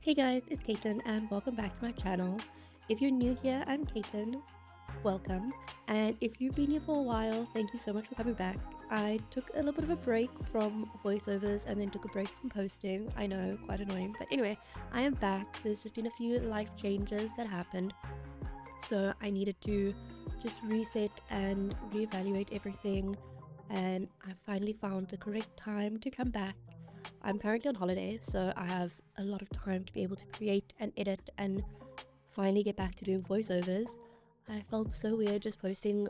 Hey guys, it's Caitlin and welcome back to my channel. If you're new here, I'm Caitlin. Welcome. And if you've been here for a while, thank you so much for coming back. I took a little bit of a break from voiceovers and then took a break from posting. I know, quite annoying. But anyway, I am back. There's just been a few life changes that happened. So I needed to just reset and reevaluate everything. And I finally found the correct time to come back. I'm currently on holiday, so I have a lot of time to be able to create and edit and finally get back to doing voiceovers. I felt so weird just posting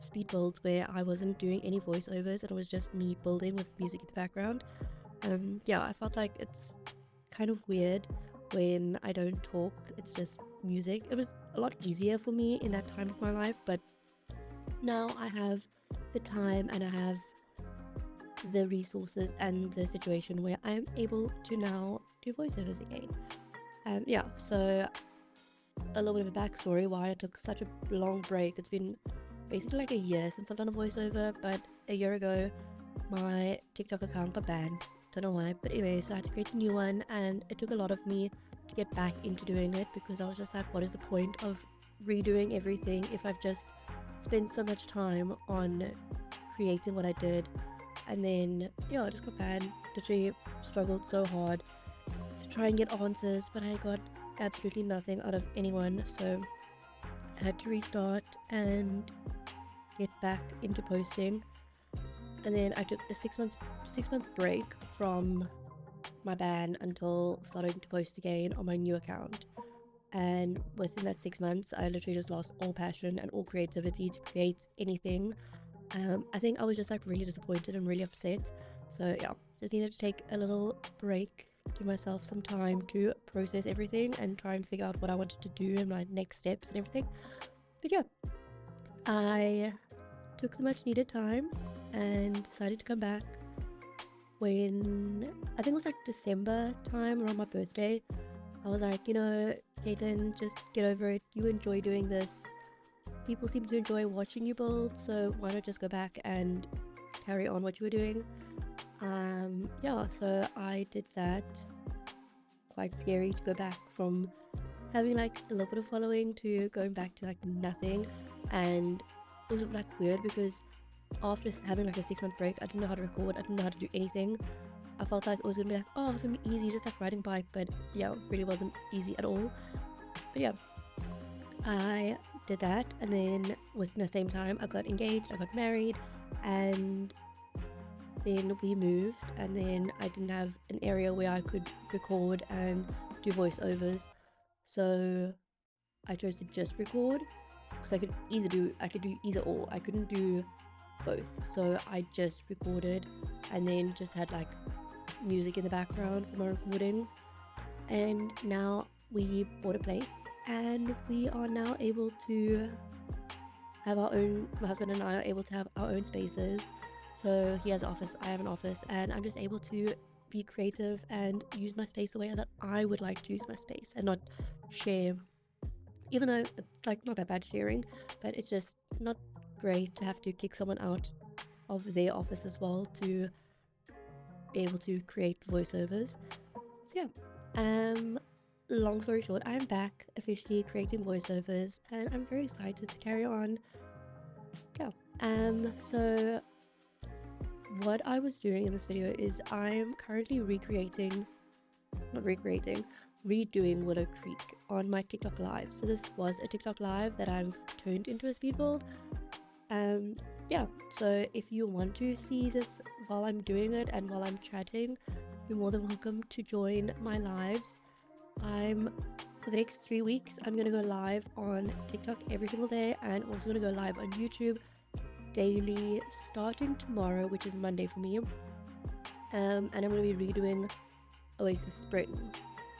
speed builds where I wasn't doing any voiceovers and it was just me building with music in the background. Yeah, I felt like it's kind of weird when I don't talk, it's just music. It was a lot easier for me in that time of my life, but now I have the time and I have the resources and the situation where I'm able to now do voiceovers again. Yeah, so a little bit of a backstory why I took such a long break. It's been basically like a year since I've done a voiceover, but a year ago my TikTok account got banned. Don't know why, but anyway, so I had to create a new one and it took a lot of me to get back into doing it because I was just like, what is the point of redoing everything if I've just spent so much time on creating what I did? And then, yeah, I just got banned. Literally struggled so hard to try and get answers, but I got absolutely nothing out of anyone. So I had to restart and get back into posting. And then I took a six month break from my ban until starting to post again on my new account. And within that 6 months, I literally just lost all passion and all creativity to create anything. I think I was just like really disappointed and really upset. So yeah, just needed to take a little break, give myself some time to process everything and try and figure out what I wanted to do and my next steps and everything. But yeah, I took the much needed time and decided to come back when I think it was like December time around my birthday. I was like, Caitlin, just get over it. You enjoy doing this. People seem to enjoy watching you build, so why not just go back and carry on what you were doing? Yeah, so I did that. Quite scary to go back from having like a little bit of following to going back to like nothing. And it was like weird because after having like a 6 month break, I didn't know how to record, I didn't know how to do anything. I felt like it was gonna be like, oh, it's gonna be easy, just like riding a bike, but yeah, it really wasn't easy at all. But yeah, I did that, and then within the same time I got engaged, I got married, and then we moved, and then I didn't have an area where I could record and do voiceovers, so I chose to just record because I could do either or. I couldn't do both, so I just recorded and then just had like music in the background for my recordings. And now we bought a place and we are now able to have our own, my husband and I are able to have our own spaces. So he has an office, I have an office, and I'm just able to be creative and use my space the way that I would like to use my space and not share, even though it's like not that bad sharing, but it's just not great to have to kick someone out of their office as well to be able to create voiceovers. So yeah, long story short, I'm back officially creating voiceovers and I'm very excited to carry on. Yeah. So what I was doing in this video is I'm currently redoing Willow Creek on my TikTok live. So this was a TikTok live that I've turned into a speed build. Yeah, so if you want to see this while I'm doing it and while I'm chatting, you're more than welcome to join my lives. For the next 3 weeks, I'm going to go live on TikTok every single day and also going to go live on YouTube daily starting tomorrow, which is Monday for me. And I'm going to be redoing Oasis Springs.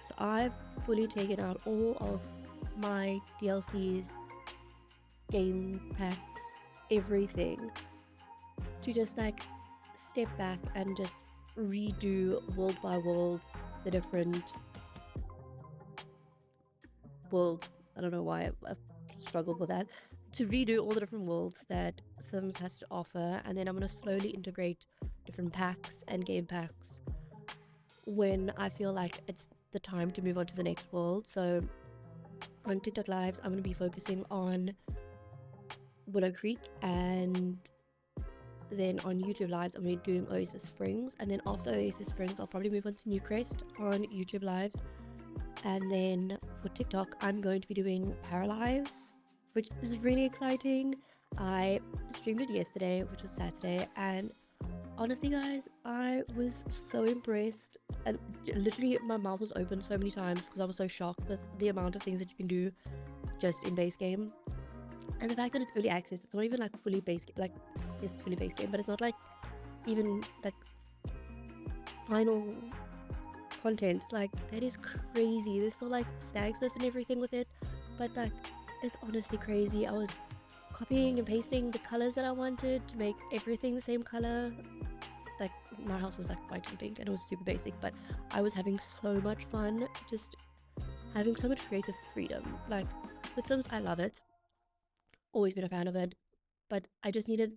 So I've fully taken out all of my DLCs, game packs, everything to just like step back and just redo world by world the different worlds. I don't know why I've struggled with that. To redo all the different worlds that Sims has to offer, and then I'm going to slowly integrate different packs and game packs when I feel like it's the time to move on to the next world. So on TikTok lives, I'm going to be focusing on Willow Creek, and then on YouTube lives, I'm going to be doing Oasis Springs, and then after Oasis Springs, I'll probably move on to Newcrest on YouTube lives. And then for TikTok, I'm going to be doing Paralives, which is really exciting. I streamed it yesterday, which was Saturday, and honestly guys, I was so impressed, and literally my mouth was open so many times because I was so shocked with the amount of things that you can do just in base game. And the fact that it's early access, it's not even like fully base game, like it's fully base game, but it's not like even like final content. Like that is crazy. There's still like snags list and everything with it, but like it's honestly crazy. I was copying and pasting the colors that I wanted to make everything the same color. Like my house was like white and pink and it was super basic, but I was having so much fun, just having so much creative freedom. Like with Sims, I love it, always been a fan of it, but I just needed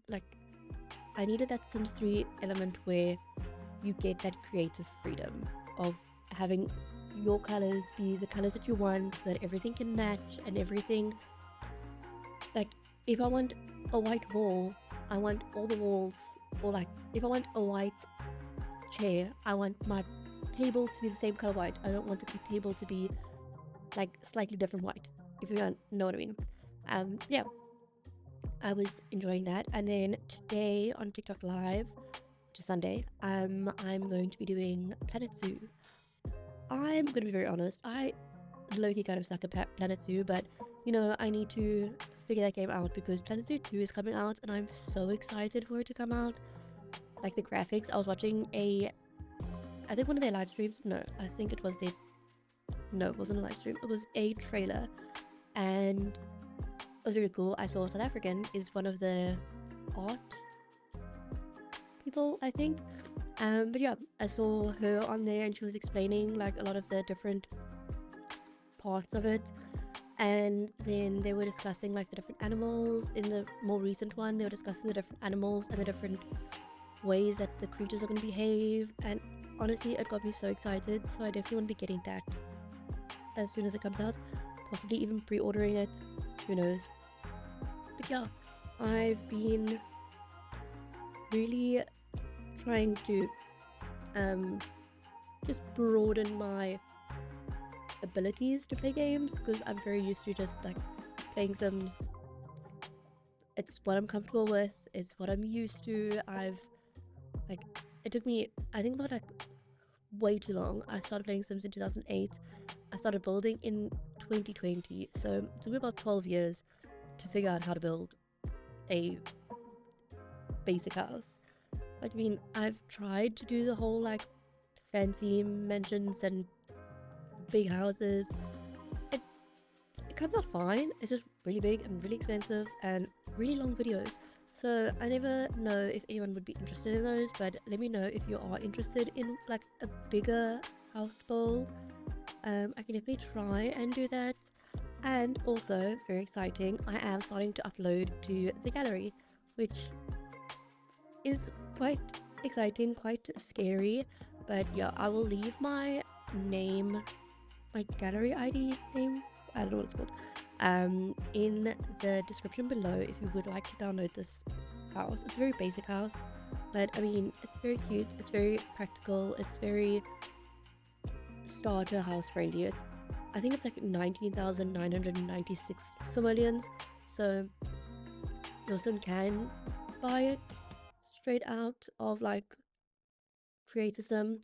I needed that Sims 3 element where you get that creative freedom of having your colors be the colors that you want, so that everything can match and everything. Like if I want a white wall, I want all the walls, or like if I want a white chair, I want my table to be the same color white. I don't want the table to be like slightly different white, if you know what I mean. Yeah, I was enjoying that. And then today on TikTok live, which is Sunday, I'm going to be doing Planet Zoo. I'm gonna be very honest, I low-key kind of suck at Planet Zoo, but you know, I need to figure that game out because Planet Zoo 2 is coming out and I'm so excited for it to come out. Like the graphics, I was watching I think one of their live streams, no, I think it was their, no, it wasn't a live stream, it was a trailer, and it was very cool. I saw South African is one of the art people, I think. But yeah, I saw her on there and she was explaining like a lot of the different parts of it, and then they were discussing like the different animals. In the more recent one, they were discussing the different animals and the different ways that the creatures are going to behave, and honestly it got me so excited. So I definitely want to be getting that as soon as it comes out, possibly even pre-ordering it, who knows. But yeah, I've been really trying to just broaden my abilities to play games, because I'm very used to just like playing Sims. It's what I'm comfortable with, it's what I'm used to. It took me, I think, about like way too long. I started playing Sims in 2008. I started building in 2020, so it took me about 12 years to figure out how to build a basic house. I mean, I've tried to do the whole like fancy mansions and big houses. It comes out fine. It's just really big and really expensive and really long videos. So I never know if anyone would be interested in those, but let me know if you are interested in like a bigger house build. I can definitely try and do that. And also, very exciting, I am starting to upload to the gallery, which is quite exciting, quite scary. But yeah, I will leave my name, my gallery ID name, I don't know what it's called, in the description below if you would like to download this house. It's a very basic house, but I mean, it's very cute, it's very practical, it's very starter house friendly. I think it's like 19,996 simoleons, so your sim can buy it straight out of like Create a Sim.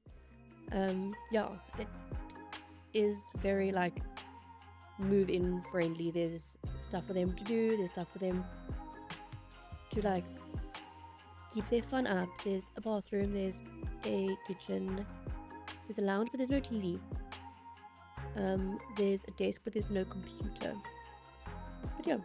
Yeah, it is very like move in friendly. There's stuff for them to do, there's stuff for them to like keep their fun up. There's a bathroom, there's a kitchen, there's a lounge but there's no TV, there's a desk but there's no computer. But yeah,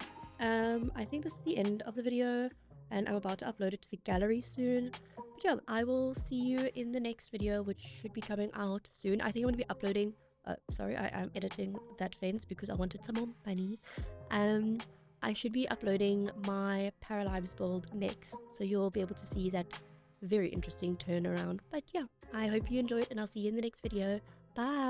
I think this is the end of the video and I'm about to upload it to the gallery soon. But yeah, I will see you in the next video, which should be coming out soon. I think I'm going to be uploading, sorry, I am editing that fence because I wanted some more money. I should be uploading my Paralives build next, so you'll be able to see that very interesting turnaround. But yeah, I hope you enjoyed and I'll see you in the next video. Bye!